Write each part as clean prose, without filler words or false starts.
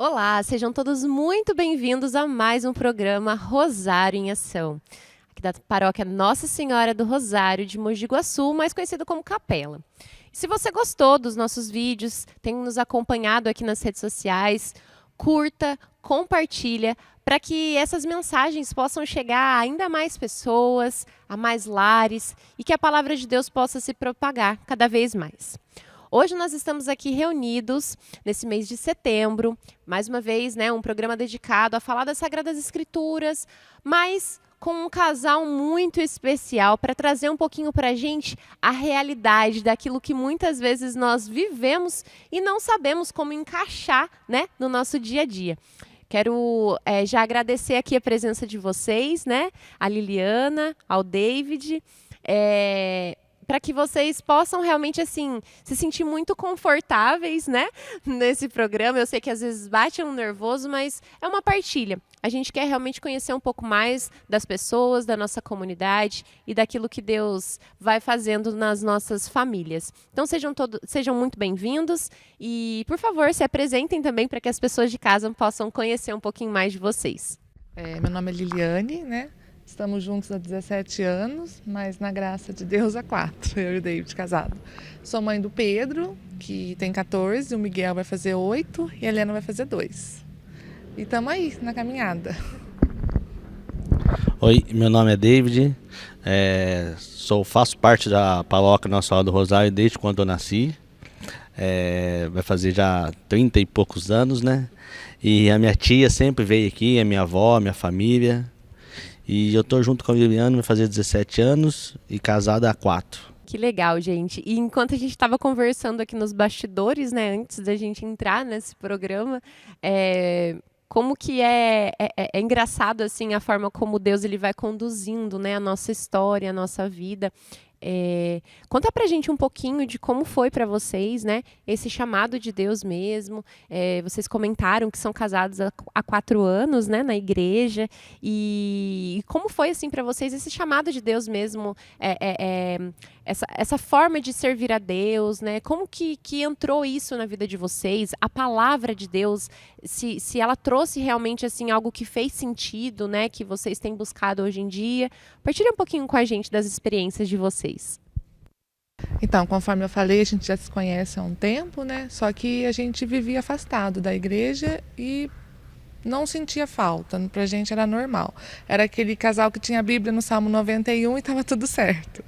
Olá, sejam todos muito bem-vindos a mais um programa Rosário em Ação, aqui da paróquia Nossa Senhora do Rosário de Mogi Guaçu, mais conhecido como Capela. E se você gostou dos nossos vídeos, tem nos acompanhado aqui nas redes sociais, curta, compartilha, para que essas mensagens possam chegar a ainda mais pessoas, a mais lares, e que a palavra de Deus possa se propagar cada vez mais. Hoje nós estamos aqui reunidos nesse mês de setembro, mais uma vez, né, um programa dedicado a falar das Sagradas Escrituras, mas com um casal muito especial para trazer um pouquinho para a gente a realidade daquilo que muitas vezes nós vivemos e não sabemos como encaixar, né, no nosso dia a dia. Quero já agradecer aqui a presença de vocês, né, a Liliana, ao David, para que vocês possam realmente assim se sentir muito confortáveis, né, nesse programa. Eu sei que às vezes bate um nervoso, mas é uma partilha. A gente quer realmente conhecer um pouco mais das pessoas, da nossa comunidade e daquilo que Deus vai fazendo nas nossas famílias. Então sejam muito bem-vindos e, por favor, se apresentem também para que as pessoas de casa possam conhecer um pouquinho mais de vocês. Meu nome é Liliane, né? Estamos juntos há 17 anos, mas na graça de Deus há 4, eu e o David casado. Sou mãe do Pedro, que tem 14, o Miguel vai fazer 8 e a Helena vai fazer 2. E estamos aí, na caminhada. Oi, meu nome é David, faço parte da paróquia Nossa Senhora do Rosário desde quando eu nasci. Vai fazer já 30 e poucos anos, né? E a minha tia sempre veio aqui, a minha avó, a minha família. E eu tô junto com a Viviane, vai fazer 17 anos e casada há 4. Que legal, gente. E enquanto a gente estava conversando aqui nos bastidores, né, antes da gente entrar nesse programa, como que é engraçado assim a forma como Deus ele vai conduzindo, né, a nossa história, a nossa vida. Conta pra gente um pouquinho de como foi para vocês, né, esse chamado de Deus mesmo. Vocês comentaram que são casados há 4 anos, né, na igreja, e como foi assim para vocês esse chamado de Deus mesmo, essa forma de servir a Deus, né? Como que entrou isso na vida de vocês? A palavra de Deus, se ela trouxe realmente assim algo que fez sentido, né, que vocês têm buscado hoje em dia. Partilha um pouquinho com a gente das experiências de vocês. Então, conforme eu falei, a gente já se conhece há um tempo, né? Só que a gente vivia afastado da igreja e não sentia falta, pra gente era normal. Era aquele casal que tinha a Bíblia no Salmo 91 e estava tudo certo.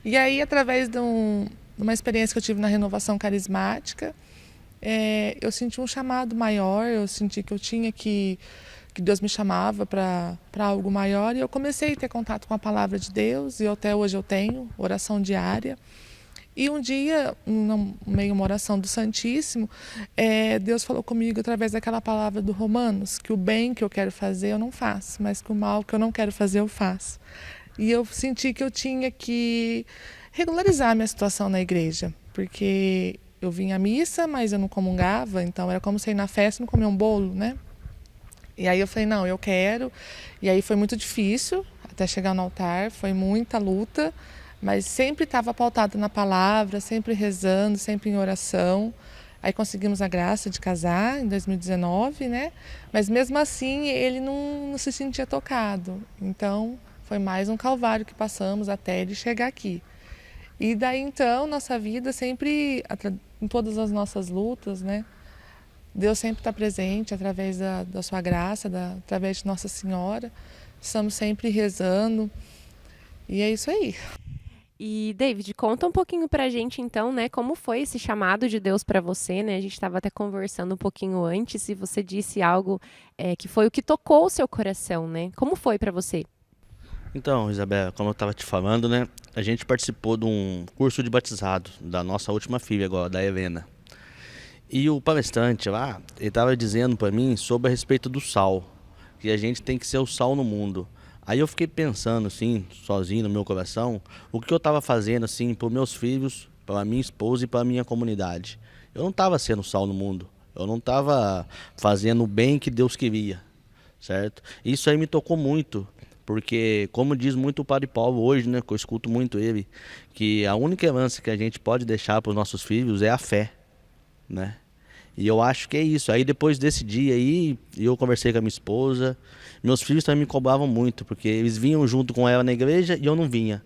E aí, através de uma experiência que eu tive na renovação carismática, eu senti um chamado maior, eu senti que eu tinha que Deus me chamava para algo maior, e eu comecei a ter contato com a palavra de Deus, e até hoje eu tenho oração diária. E um dia, no meio de uma oração do Santíssimo, Deus falou comigo através daquela palavra do Romanos, que o bem que eu quero fazer eu não faço, mas que o mal que eu não quero fazer eu faço. E eu senti que eu tinha que regularizar a minha situação na igreja, porque eu vinha à missa, mas eu não comungava, então era como se ir na festa e não comer um bolo, né? E aí eu falei, não, eu quero. E aí foi muito difícil até chegar no altar, foi muita luta, mas sempre estava pautado na palavra, sempre rezando, sempre em oração. Aí conseguimos a graça de casar em 2019, né? Mas mesmo assim ele não se sentia tocado. Então foi mais um calvário que passamos até ele chegar aqui. E daí então nossa vida sempre, em todas as nossas lutas, né? Deus sempre está presente através da sua graça, através de Nossa Senhora. Estamos sempre rezando. E é isso aí. E, David, conta um pouquinho pra gente, então, né, como foi esse chamado de Deus para você, né? A gente estava até conversando um pouquinho antes e você disse algo que foi o que tocou o seu coração, né? Como foi para você? Então, Isabela, como eu estava te falando, né, a gente participou de um curso de batizado da nossa última filha agora, da Helena. E o palestrante lá, ele estava dizendo para mim sobre a respeito do sal, que a gente tem que ser o sal no mundo. Aí eu fiquei pensando assim, sozinho no meu coração, o que eu estava fazendo assim para os meus filhos, para minha esposa e para minha comunidade. Eu não estava sendo sal no mundo, eu não estava fazendo o bem que Deus queria, certo? Isso aí me tocou muito, porque como diz muito o Padre Paulo hoje, né, que eu escuto muito ele, que a única herança que a gente pode deixar para os nossos filhos é a fé, né? E eu acho que é isso. Aí depois desse dia aí, eu conversei com a minha esposa. Meus filhos também me cobravam muito, porque eles vinham junto com ela na igreja e eu não vinha.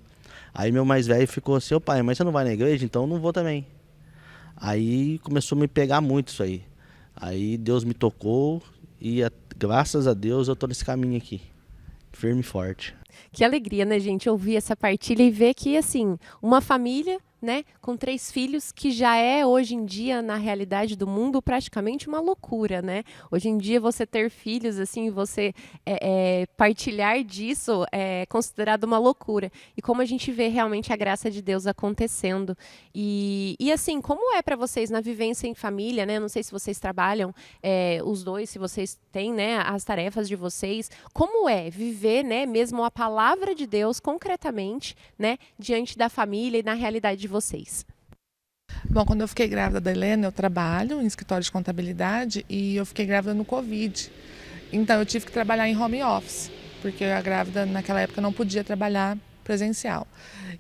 Aí meu mais velho ficou assim, ô pai, mas você não vai na igreja? Então eu não vou também. Aí começou a me pegar muito isso aí. Aí Deus me tocou e graças a Deus eu tô nesse caminho aqui, firme e forte. Que alegria, né, gente, ouvir essa partilha e ver que, assim, uma família, né, com 3 filhos, que já é, hoje em dia, na realidade do mundo, praticamente uma loucura, né? Hoje em dia, você ter filhos, assim, você partilhar disso é considerado uma loucura. E como a gente vê realmente a graça de Deus acontecendo. E assim, como é para vocês na vivência em família, né? Não sei se vocês trabalham os dois, se vocês têm, né, as tarefas de vocês. Como é viver, né, mesmo a palavra de Deus concretamente, né, diante da família e na realidade de vocês? Bom, quando eu fiquei grávida da Helena, eu trabalho em escritório de contabilidade e eu fiquei grávida no Covid. Então eu tive que trabalhar em home office, porque a grávida naquela época não podia trabalhar presencial.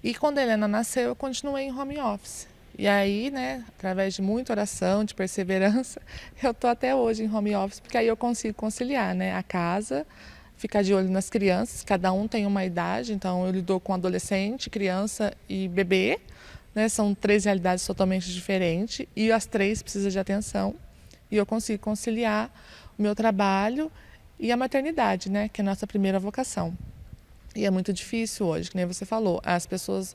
E quando a Helena nasceu, eu continuei em home office. E aí, né, através de muita oração, de perseverança, eu tô até hoje em home office, porque aí eu consigo conciliar, né, a casa, ficar de olho nas crianças, cada um tem uma idade, então eu lido com adolescente, criança e bebê, né, são 3 realidades totalmente diferentes e as 3 precisam de atenção e eu consigo conciliar o meu trabalho e a maternidade, né, que é a nossa primeira vocação. E é muito difícil hoje, que nem você falou, as pessoas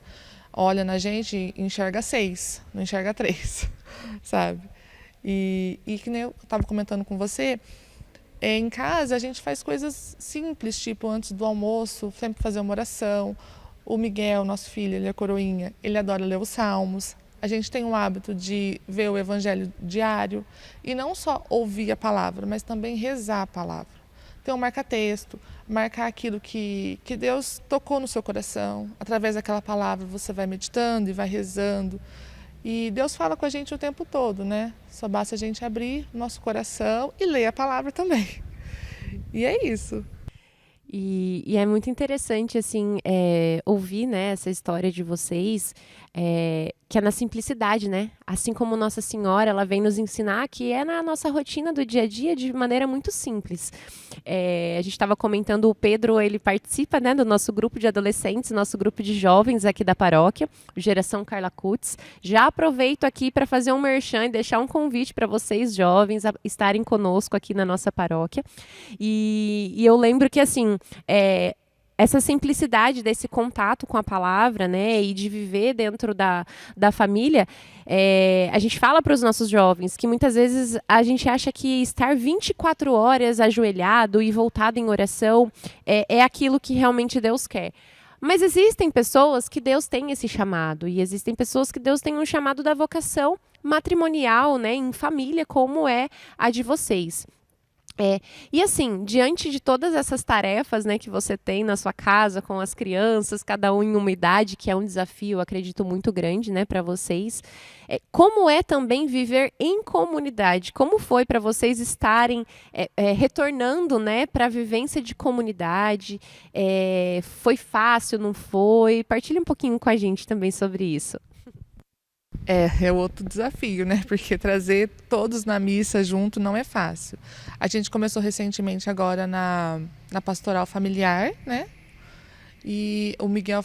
olham na gente e enxergam 6, não enxergam 3, sabe? E que nem eu estava comentando com você, em casa a gente faz coisas simples, tipo antes do almoço, sempre fazer uma oração. O Miguel, nosso filho, ele é coroinha, ele adora ler os salmos. A gente tem o hábito de ver o evangelho diário e não só ouvir a palavra, mas também rezar a palavra. Ter um marca-texto, marcar aquilo que Deus tocou no seu coração. Através daquela palavra você vai meditando e vai rezando. E Deus fala com a gente o tempo todo, né? Só basta a gente abrir o nosso coração e ler a palavra também. E é isso. E é muito interessante, assim, ouvir, né, essa história de vocês, que é na simplicidade, né? Assim como Nossa Senhora, ela vem nos ensinar que é na nossa rotina do dia a dia de maneira muito simples. A gente estava comentando, o Pedro, ele participa, né, do nosso grupo de adolescentes, nosso grupo de jovens aqui da paróquia, Geração Carla Cutts. Já aproveito aqui para fazer um merchan e deixar um convite para vocês, jovens, a estarem conosco aqui na nossa paróquia. E eu lembro que, assim, essa simplicidade desse contato com a palavra, né, e de viver dentro da família, a gente fala para os nossos jovens que muitas vezes a gente acha que estar 24 horas ajoelhado e voltado em oração é aquilo que realmente Deus quer. Mas existem pessoas que Deus tem esse chamado, e existem pessoas que Deus tem um chamado da vocação matrimonial, né, em família, como é a de vocês. E assim, diante de todas essas tarefas, né, que você tem na sua casa com as crianças, cada um em uma idade, que é um desafio, acredito, muito grande, né, para vocês, como é também viver em comunidade? Como foi para vocês estarem retornando, né, para a vivência de comunidade? Foi fácil, não foi? Partilhe um pouquinho com a gente também sobre isso. É outro desafio, né? Porque trazer todos na missa junto não é fácil. A gente começou recentemente agora na pastoral familiar, né? E o Miguel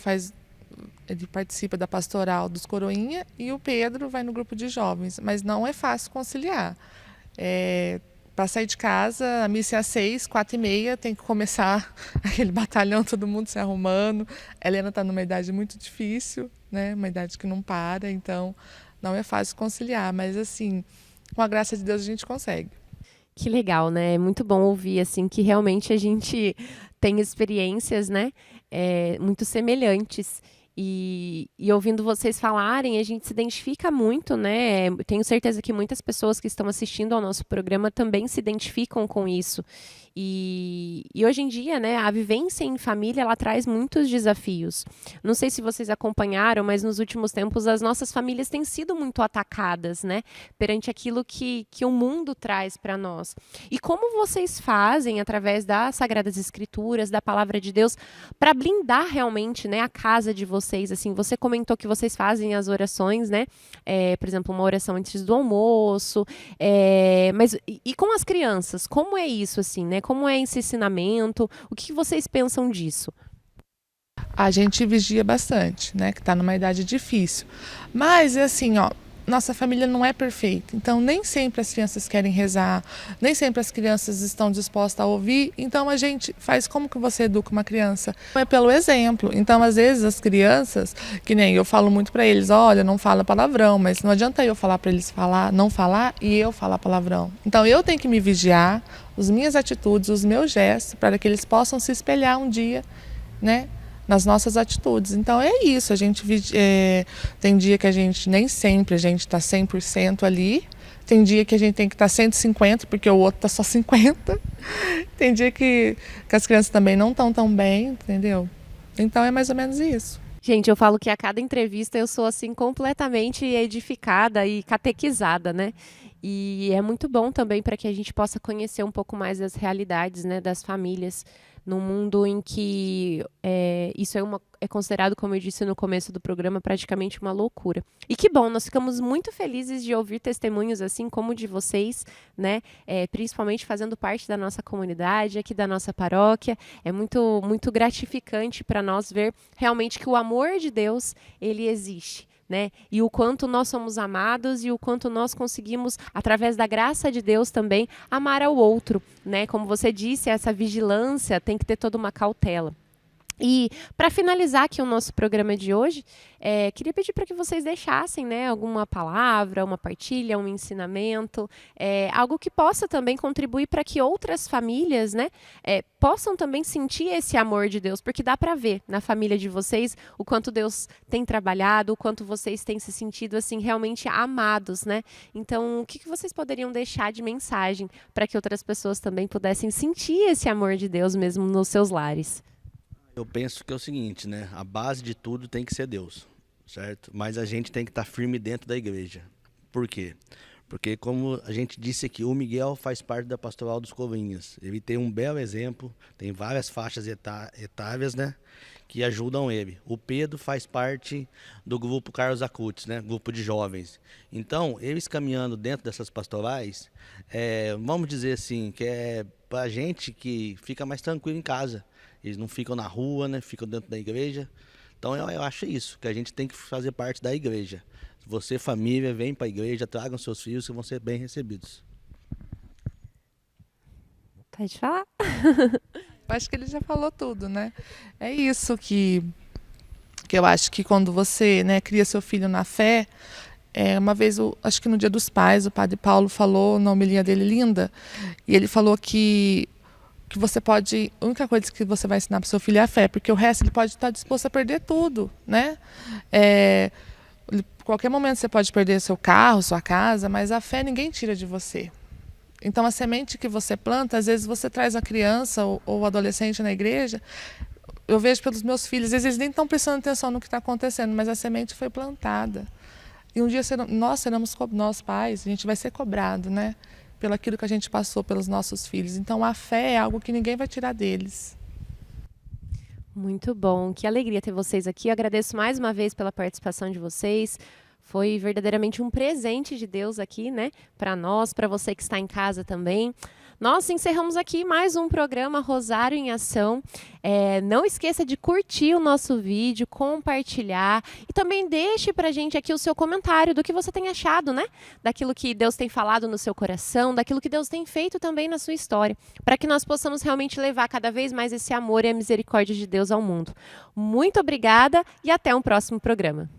ele participa da pastoral dos Coroinha e o Pedro vai no grupo de jovens. Mas não é fácil conciliar. Para sair de casa, a missa é às 6, 4h30, tem que começar aquele batalhão, todo mundo se arrumando. A Helena está numa idade muito difícil, né? Uma idade que não para, então não é fácil conciliar, mas assim, com a graça de Deus a gente consegue. Que legal, né? É muito bom ouvir, assim, que realmente a gente tem experiências, né, muito semelhantes. E ouvindo vocês falarem, a gente se identifica muito, né? Tenho certeza que muitas pessoas que estão assistindo ao nosso programa também se identificam com isso. E hoje em dia, né, a vivência em família, ela traz muitos desafios. Não sei se vocês acompanharam, mas nos últimos tempos as nossas famílias têm sido muito atacadas, né, perante aquilo que o mundo traz para nós. E como vocês fazem, através das Sagradas Escrituras, da Palavra de Deus, para blindar realmente, né, a casa de vocês, vocês, assim, você comentou que vocês fazem as orações, né? Por exemplo, uma oração antes do almoço, mas e com as crianças, como é isso, assim, né? Como é esse ensinamento? O que vocês pensam disso? A gente vigia bastante, né? Que está numa idade difícil. Mas é assim, ó, nossa família não é perfeita. Então nem sempre as crianças querem rezar, nem sempre as crianças estão dispostas a ouvir. Então a gente faz como que você educa uma criança? É pelo exemplo. Então às vezes as crianças, que nem eu falo muito para eles, olha, não fala palavrão, mas não adianta eu falar para eles não falar e eu falar palavrão. Então eu tenho que me vigiar, as minhas atitudes, os meus gestos, para que eles possam se espelhar um dia, né? Nas nossas atitudes. Então é isso, a gente tem dia que a gente nem sempre a gente está 100% ali, tem dia que a gente tem que estar 150 porque o outro está só 50, tem dia que as crianças também não estão tão bem, entendeu? Então é mais ou menos isso. Gente, eu falo que a cada entrevista eu sou assim completamente edificada e catequizada, né? E é muito bom também para que a gente possa conhecer um pouco mais das realidades, né, das famílias, num mundo em que isso é considerado, como eu disse no começo do programa, praticamente uma loucura. E que bom, nós ficamos muito felizes de ouvir testemunhos assim como o de vocês, né? Principalmente fazendo parte da nossa comunidade, aqui da nossa paróquia. É muito, muito gratificante para nós ver realmente que o amor de Deus, ele existe. Né? E o quanto nós somos amados e o quanto nós conseguimos, através da graça de Deus também, amar ao outro, né? Como você disse, essa vigilância tem que ter toda uma cautela. E para finalizar aqui o nosso programa de hoje, queria pedir para que vocês deixassem, né, alguma palavra, uma partilha, um ensinamento, algo que possa também contribuir para que outras famílias, né, possam também sentir esse amor de Deus, porque dá para ver na família de vocês o quanto Deus tem trabalhado, o quanto vocês têm se sentido assim realmente amados, né? Então, o que vocês poderiam deixar de mensagem para que outras pessoas também pudessem sentir esse amor de Deus mesmo nos seus lares? Eu penso que é o seguinte, né? A base de tudo tem que ser Deus, certo? Mas a gente tem que estar firme dentro da igreja. Por quê? Porque, como a gente disse aqui, o Miguel faz parte da Pastoral dos Covrinhas. Ele tem um belo exemplo, tem várias faixas etárias, né? Que ajudam ele. O Pedro faz parte do grupo Carlos Acutis, né? Grupo de jovens. Então, eles caminhando dentro dessas pastorais, vamos dizer assim, que é pra gente que fica mais tranquilo em casa. Eles não ficam na rua, né? Ficam dentro da igreja. Então eu acho isso, que a gente tem que fazer parte da igreja. Você, família, vem para a igreja, tragam seus filhos que vão ser bem recebidos. Pode falar? Eu acho que ele já falou tudo, né? É isso que eu acho que quando você, né, cria seu filho na fé, uma vez, acho que no Dia dos Pais, o padre Paulo falou na homilia dele, linda, e ele falou que você pode, a única coisa que você vai ensinar para o seu filho é a fé, porque o resto ele pode estar disposto a perder tudo, né? Qualquer momento você pode perder seu carro, sua casa, mas a fé ninguém tira de você. Então a semente que você planta, às vezes você traz a criança ou o adolescente na igreja, eu vejo pelos meus filhos, às vezes eles nem estão prestando atenção no que está acontecendo, mas a semente foi plantada. E um dia nós pais, a gente vai ser cobrado, né? Pelo aquilo que a gente passou pelos nossos filhos. Então a fé é algo que ninguém vai tirar deles. Muito bom, que alegria ter vocês aqui. Eu agradeço mais uma vez pela participação de vocês. Foi verdadeiramente um presente de Deus aqui, né? Para nós, para você que está em casa também. Nós encerramos aqui mais um programa Rosário em Ação. Não esqueça de curtir o nosso vídeo, compartilhar e também deixe pra gente aqui o seu comentário do que você tem achado, né? Daquilo que Deus tem falado no seu coração, daquilo que Deus tem feito também na sua história, para que nós possamos realmente levar cada vez mais esse amor e a misericórdia de Deus ao mundo. Muito obrigada e até um próximo programa.